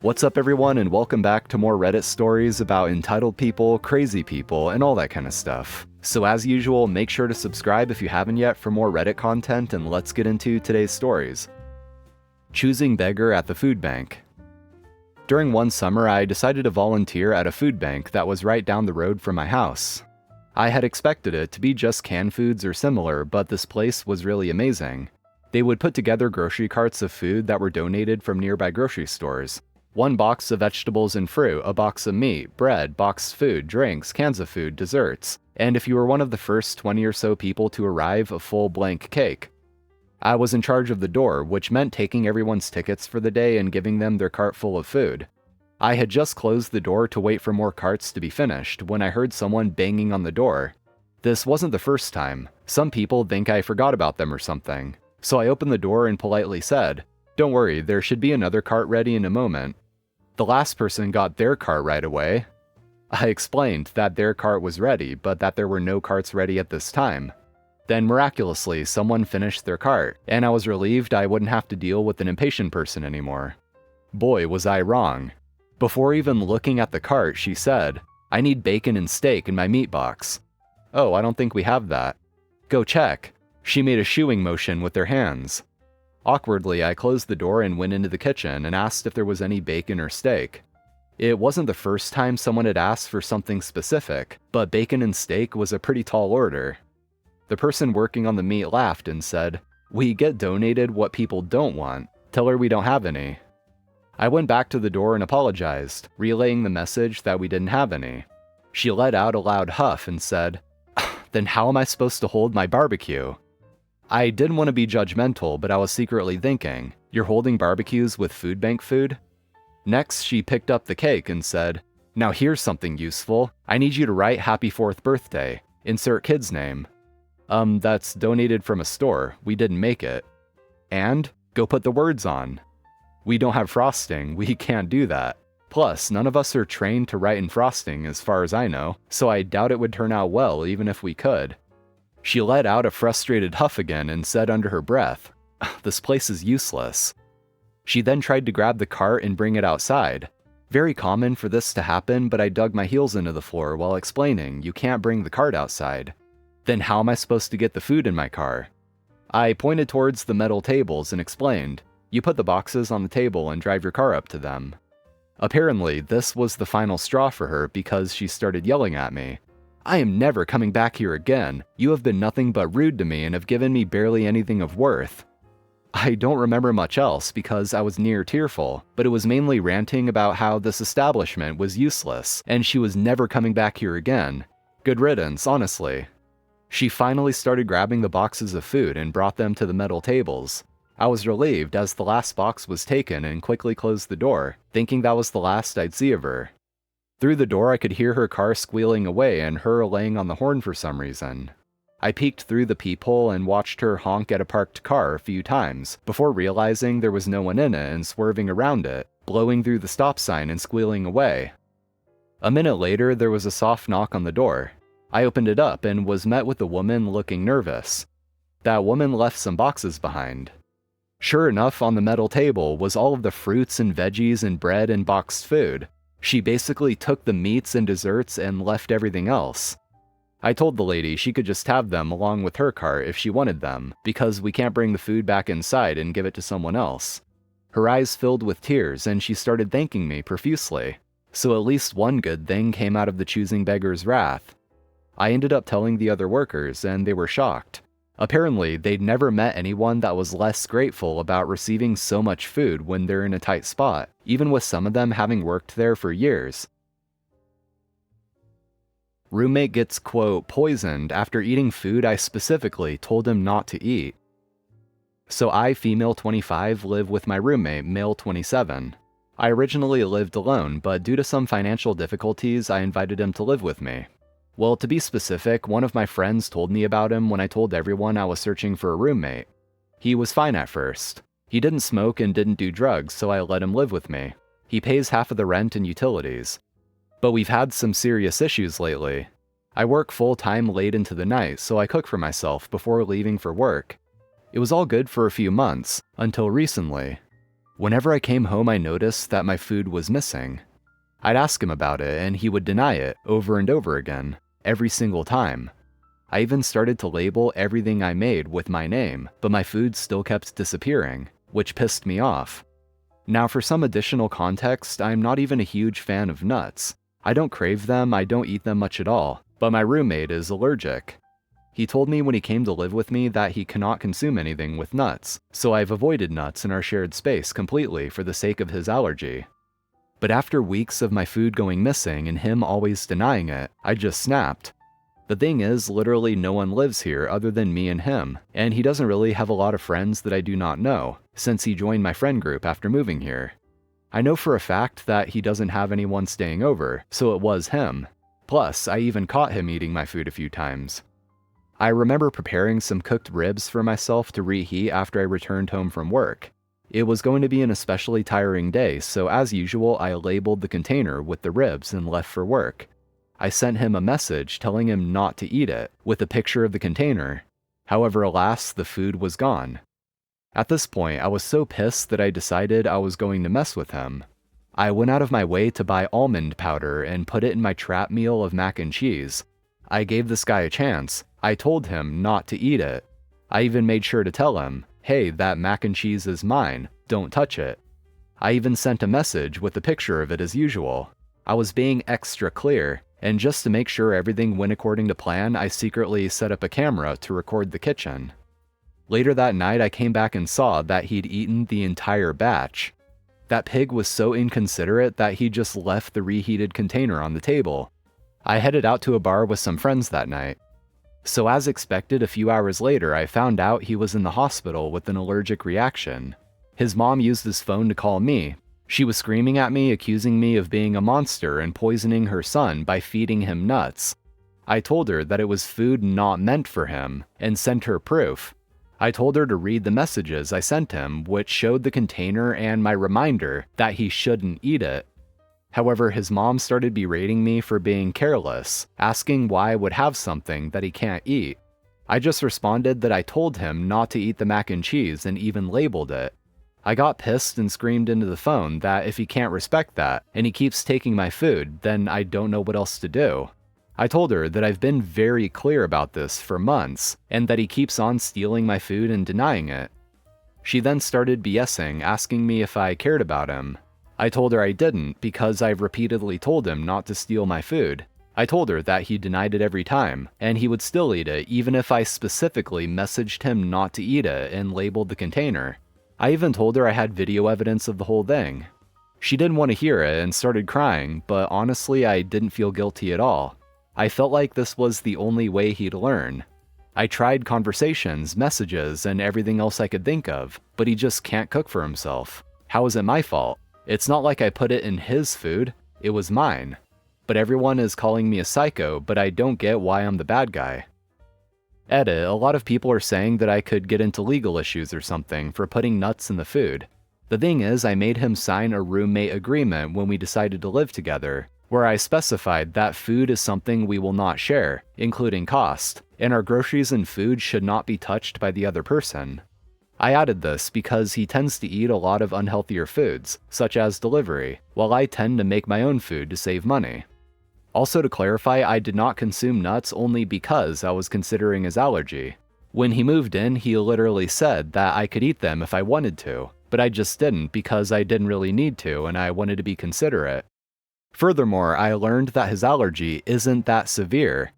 What's up everyone, and welcome back to more Reddit stories about entitled people, crazy people, and all that kind of stuff. So as usual, make sure to subscribe if you haven't yet for more Reddit content, and let's get into today's stories. Choosing beggar at the food bank. During one summer, I decided to volunteer at a food bank that was right down the road from my house. I had expected it to be just canned foods or similar, but this place was really amazing. They would put together grocery carts of food that were donated from nearby grocery stores. One box of vegetables and fruit, a box of meat, bread, boxed food, drinks, cans of food, desserts, and if you were one of the first 20 or so people to arrive, a full blank cake. I was in charge of the door, which meant taking everyone's tickets for the day and giving them their cart full of food. I had just closed the door to wait for more carts to be finished when I heard someone banging on the door. This wasn't the first time. Some people think I forgot about them or something. So I opened the door and politely said, "Don't worry, there should be another cart ready in a moment." The last person got their cart right away. I explained that their cart was ready, but that there were no carts ready at this time. Then miraculously, someone finished their cart, and I was relieved I wouldn't have to deal with an impatient person anymore. Boy, was I wrong. Before even looking at the cart, she said, "I need bacon and steak in my meat box." "Oh, I don't think we have that." "Go check." She made a shooing motion with her hands. Awkwardly, I closed the door and went into the kitchen and asked if there was any bacon or steak. It wasn't the first time someone had asked for something specific, but bacon and steak was a pretty tall order. The person working on the meat laughed and said, "We get donated what people don't want. Tell her we don't have any." I went back to the door and apologized, relaying the message that we didn't have any. She let out a loud huff and said, "Then how am I supposed to hold my barbecue?" I didn't want to be judgmental, but I was secretly thinking, "You're holding barbecues with food bank food?" Next, she picked up the cake and said, "Now here's something useful. I need you to write Happy 4th birthday. Insert kid's name." That's donated from a store. We didn't make it." "And? Go put the words on." "We don't have frosting. We can't do that. Plus, none of us are trained to write in frosting as far as I know, so I doubt it would turn out well even if we could." She let out a frustrated huff again and said under her breath, "This place is useless." She then tried to grab the cart and bring it outside. Very common for this to happen, but I dug my heels into the floor while explaining, "You can't bring the cart outside." "Then how am I supposed to get the food in my car?" I pointed towards the metal tables and explained, "You put the boxes on the table and drive your car up to them." Apparently, this was the final straw for her because she started yelling at me. "I am never coming back here again. You have been nothing but rude to me and have given me barely anything of worth." I don't remember much else because I was near tearful, but it was mainly ranting about how this establishment was useless and she was never coming back here again. Good riddance, honestly. She finally started grabbing the boxes of food and brought them to the metal tables. I was relieved as the last box was taken and quickly closed the door, thinking that was the last I'd see of her. Through the door, I could hear her car squealing away and her laying on the horn for some reason. I peeked through the peephole and watched her honk at a parked car a few times, before realizing there was no one in it and swerving around it, blowing through the stop sign and squealing away. A minute later, there was a soft knock on the door. I opened it up and was met with a woman looking nervous. That woman left some boxes behind. Sure enough, on the metal table was all of the fruits and veggies and bread and boxed food. She basically took the meats and desserts and left everything else. I told the lady she could just have them along with her cart if she wanted them, because we can't bring the food back inside and give it to someone else. Her eyes filled with tears and she started thanking me profusely. So at least one good thing came out of the choosing beggar's wrath. I ended up telling the other workers and they were shocked. Apparently, they'd never met anyone that was less grateful about receiving so much food when they're in a tight spot, even with some of them having worked there for years. Roommate gets, quote, poisoned after eating food I specifically told him not to eat. So I, female 25, live with my roommate, male 27. I originally lived alone, but due to some financial difficulties, I invited him to live with me. Well, to be specific, one of my friends told me about him when I told everyone I was searching for a roommate. He was fine at first. He didn't smoke and didn't do drugs, so I let him live with me. He pays half of the rent and utilities. But we've had some serious issues lately. I work full-time late into the night, so I cook for myself before leaving for work. It was all good for a few months, until recently. Whenever I came home, I noticed that my food was missing. I'd ask him about it, and he would deny it over and over again, every single time. I even started to label everything I made with my name, but my food still kept disappearing, which pissed me off. Now, for some additional context, I'm not even a huge fan of nuts. I don't crave them, I don't eat them much at all, but my roommate is allergic. He told me when he came to live with me that he cannot consume anything with nuts, so I've avoided nuts in our shared space completely for the sake of his allergy. But after weeks of my food going missing and him always denying it, I just snapped. The thing is, literally no one lives here other than me and him, and he doesn't really have a lot of friends that I do not know, since he joined my friend group after moving here. I know for a fact that he doesn't have anyone staying over, so it was him. Plus, I even caught him eating my food a few times. I remember preparing some cooked ribs for myself to reheat after I returned home from work. It was going to be an especially tiring day, so as usual, I labeled the container with the ribs and left for work. I sent him a message telling him not to eat it, with a picture of the container. However, alas, the food was gone. At this point, I was so pissed that I decided I was going to mess with him. I went out of my way to buy almond powder and put it in my trap meal of mac and cheese. I gave this guy a chance. I told him not to eat it. I even made sure to tell him, hey, that mac and cheese is mine, don't touch it. I even sent a message with a picture of it as usual. I was being extra clear, and just to make sure everything went according to plan, I secretly set up a camera to record the kitchen. Later that night, I came back and saw that he'd eaten the entire batch. That pig was so inconsiderate that he just left the reheated container on the table. I headed out to a bar with some friends that night. So as expected, a few hours later, I found out he was in the hospital with an allergic reaction. His mom used his phone to call me. She was screaming at me, accusing me of being a monster and poisoning her son by feeding him nuts. I told her that it was food not meant for him, and sent her proof. I told her to read the messages I sent him, which showed the container and my reminder that he shouldn't eat it. However, his mom started berating me for being careless, asking why I would have something that he can't eat. I just responded that I told him not to eat the mac and cheese and even labeled it. I got pissed and screamed into the phone that if he can't respect that, and he keeps taking my food, then I don't know what else to do. I told her that I've been very clear about this for months, and that he keeps on stealing my food and denying it. She then started BSing, asking me if I cared about him. I told her I didn't, because I've repeatedly told him not to steal my food. I told her that he denied it every time, and he would still eat it even if I specifically messaged him not to eat it and labeled the container. I even told her I had video evidence of the whole thing. She didn't want to hear it and started crying, but honestly I didn't feel guilty at all. I felt like this was the only way he'd learn. I tried conversations, messages, and everything else I could think of, but he just can't cook for himself. How is it my fault? It's not like I put it in his food, it was mine. But everyone is calling me a psycho, but I don't get why I'm the bad guy. Edit, a lot of people are saying that I could get into legal issues or something for putting nuts in the food. The thing is, I made him sign a roommate agreement when we decided to live together, where I specified that food is something we will not share, including cost, and our groceries and food should not be touched by the other person. I added this because he tends to eat a lot of unhealthier foods, such as delivery, while I tend to make my own food to save money. Also to clarify, I did not consume nuts only because I was considering his allergy. When he moved in, he literally said that I could eat them if I wanted to, but I just didn't because I didn't really need to and I wanted to be considerate. Furthermore, I learned that his allergy isn't that severe.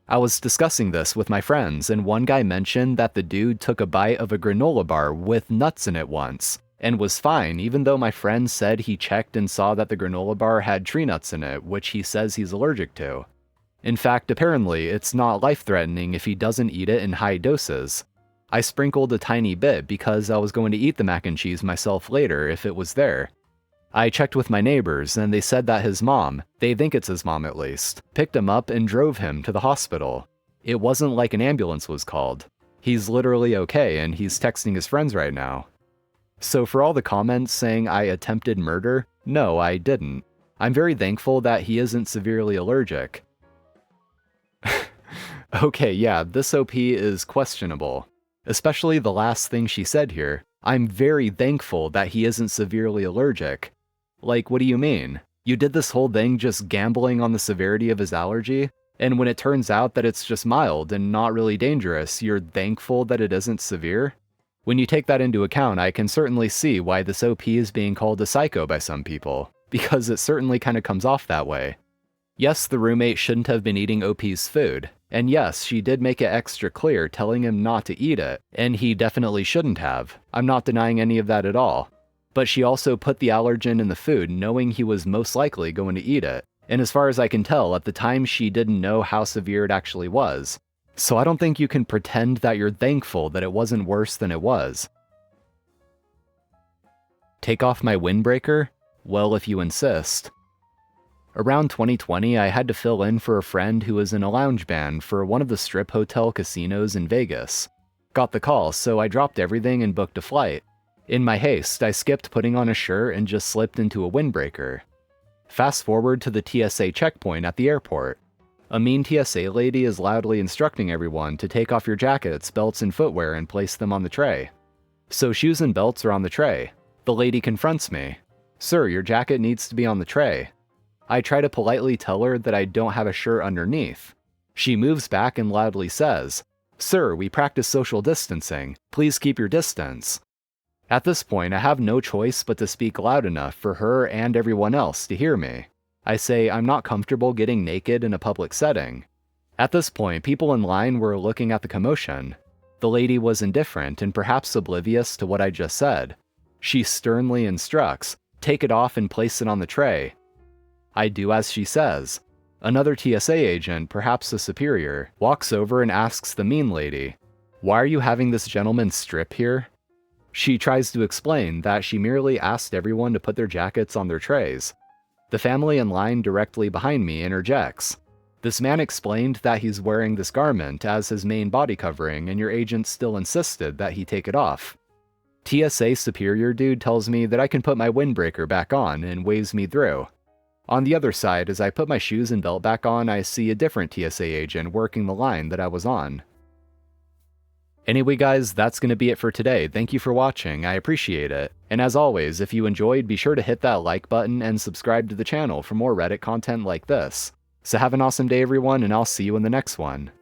I was discussing this with my friends, and one guy mentioned that the dude took a bite of a granola bar with nuts in it once, and was fine even though my friend said he checked and saw that the granola bar had tree nuts in it, which he says he's allergic to. In fact, apparently, it's not life-threatening if he doesn't eat it in high doses. I sprinkled a tiny bit because I was going to eat the mac and cheese myself later if it was there. I checked with my neighbors, and they said that his mom, they think it's his mom at least, picked him up and drove him to the hospital. It wasn't like an ambulance was called. He's literally okay, and he's texting his friends right now. So for all the comments saying I attempted murder, no, I didn't. I'm very thankful that he isn't severely allergic. Okay, yeah, this OP is questionable. Especially the last thing she said here. I'm very thankful that he isn't severely allergic. Like, what do you mean? You did this whole thing just gambling on the severity of his allergy? And when it turns out that it's just mild and not really dangerous, you're thankful that it isn't severe? When you take that into account, I can certainly see why this OP is being called a psycho by some people, because it certainly kind of comes off that way. Yes, the roommate shouldn't have been eating OP's food, and yes, she did make it extra clear telling him not to eat it, and he definitely shouldn't have. I'm not denying any of that at all. But she also put the allergen in the food knowing he was most likely going to eat it, and as far as I can tell, at the time she didn't know how severe it actually was. So I don't think you can pretend that you're thankful that it wasn't worse than it was. Take off my windbreaker? Well, if you insist. Around 2020, I had to fill in for a friend who was in a lounge band for one of the strip hotel casinos in Vegas. Got the call, so I dropped everything and booked a flight. In my haste, I skipped putting on a shirt and just slipped into a windbreaker. Fast forward to the TSA checkpoint at the airport. A mean TSA lady is loudly instructing everyone to take off your jackets, belts, and footwear and place them on the tray. So shoes and belts are on the tray. The lady confronts me. "Sir, your jacket needs to be on the tray." I try to politely tell her that I don't have a shirt underneath. She moves back and loudly says, "Sir, we practice social distancing. Please keep your distance." At this point, I have no choice but to speak loud enough for her and everyone else to hear me. I say I'm not comfortable getting naked in a public setting. At this point, people in line were looking at the commotion. The lady was indifferent and perhaps oblivious to what I just said. She sternly instructs, "Take it off and place it on the tray." I do as she says. Another TSA agent, perhaps a superior, walks over and asks the mean lady, "Why are you having this gentleman strip here?" She tries to explain that she merely asked everyone to put their jackets on their trays. The family in line directly behind me interjects. "This man explained that he's wearing this garment as his main body covering and your agent still insisted that he take it off." TSA superior dude tells me that I can put my windbreaker back on and waves me through. On the other side, as I put my shoes and belt back on, I see a different TSA agent working the line that I was on. Anyway guys, that's going to be it for today. Thank you for watching, I appreciate it. And as always, if you enjoyed, be sure to hit that like button and subscribe to the channel for more Reddit content like this. So have an awesome day everyone, and I'll see you in the next one.